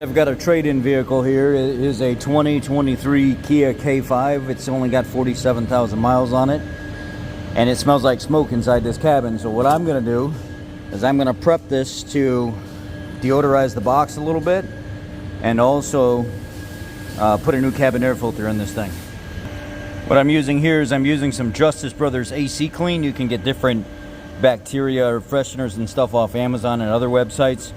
I've got a trade-in vehicle here. It is a 2023 Kia K5. It's only got 47,000 miles on it, and it smells like smoke inside this cabin. So what I'm going to do is I'm going to prep this to deodorize the box a little bit, and also put a new cabin air filter in this thing. What I'm using here is I'm using some Justice Brothers AC Clean. You can get different bacteria or fresheners and stuff off Amazon and other websites.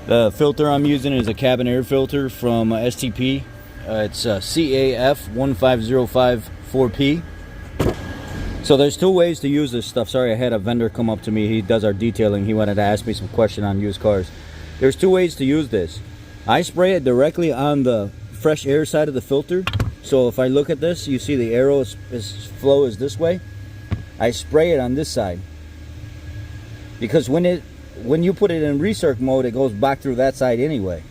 The filter I'm using is a cabin air filter from STP. It's CAF15054P. So there's two ways to use this stuff. Sorry, I had a vendor come up to me. He does our detailing. He wanted to ask me some question on used cars. There's two ways to use this. I spray it directly on the fresh air side of the filter. So if I look at this, you see the arrow flow is this way. I spray it on this side, because when you put it in recirc mode, it goes back through that side anyway.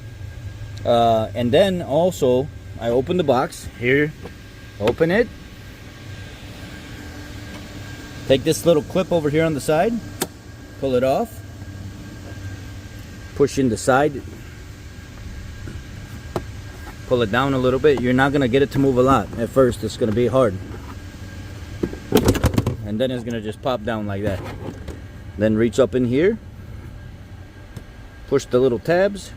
And then also, I open the box here, open it, take this little clip over here on the side, pull it off, push in the side, pull it down a little bit. You're not going to get it to move a lot at first. It's going to be hard, and then it's going to just pop down like that. Then reach up in here, push the little tabs,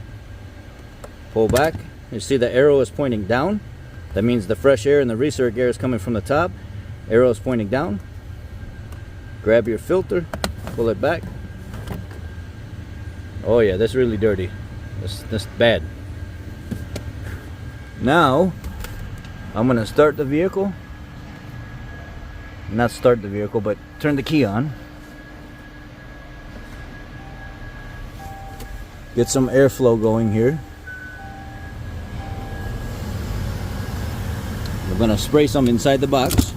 pull back. You see the arrow is pointing down. That means the fresh air and the recirc air is coming from the top. Arrow is pointing down. Grab your filter, pull it back. Oh yeah, that's really dirty. That's bad. Now I'm gonna start the vehicle. Not start the vehicle, but turn the key on. Get some airflow going here. We're gonna spray some inside the box.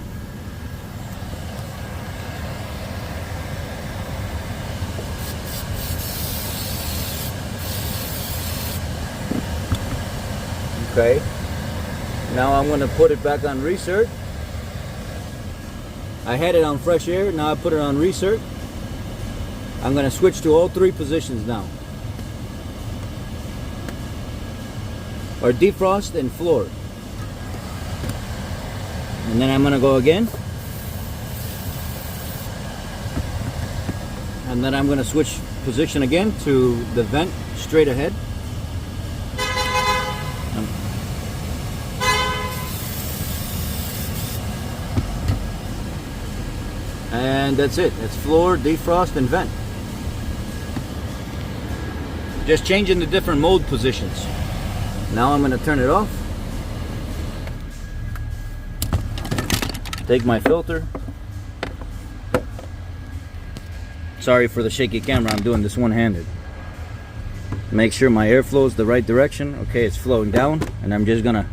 Okay. Now I'm gonna put it back on recirc. I had it on fresh air, now I put it on recirc. I'm gonna switch to all three positions now. Or defrost and floor. And then I'm gonna go again. And then I'm gonna switch position again to the vent straight ahead. And that's it. It's floor, defrost, and vent. Just changing the different mode positions. Now I'm going to turn it off. Take my filter. Sorry for the shaky camera. I'm doing this one-handed. Make sure my air flows the right direction. Okay, it's flowing down, and I'm just going to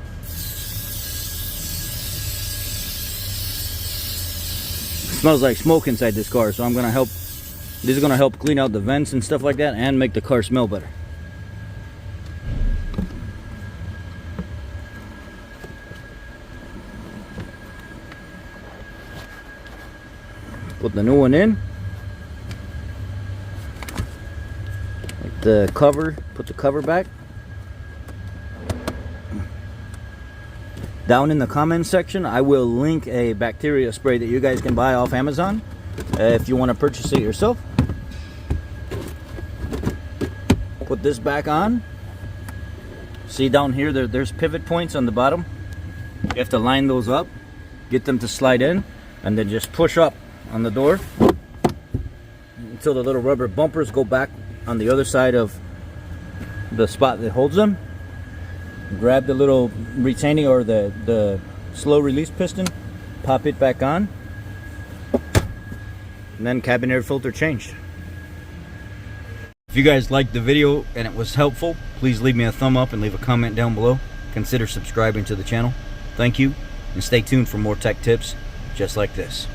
smells like smoke inside this car, so I'm gonna help. This is gonna help clean out the vents and stuff like that, and make the car smell better. Put the new one in. Like the cover. Put the cover back. Down in the comments section, I will link a bacteria spray that you guys can buy off Amazon if you want to purchase it yourself. Put this back on. See down here, there's pivot points on the bottom. You have to line those up, get them to slide in, and then just push up on the door until the little rubber bumpers go back on the other side of the spot that holds them. Grab the little retaining or the slow release piston, pop it back on, and then cabin air filter changed. If you guys liked the video and it was helpful, please leave me a thumb up and leave a comment down below. Consider subscribing to the channel. Thank you, and stay tuned for more tech tips just like this.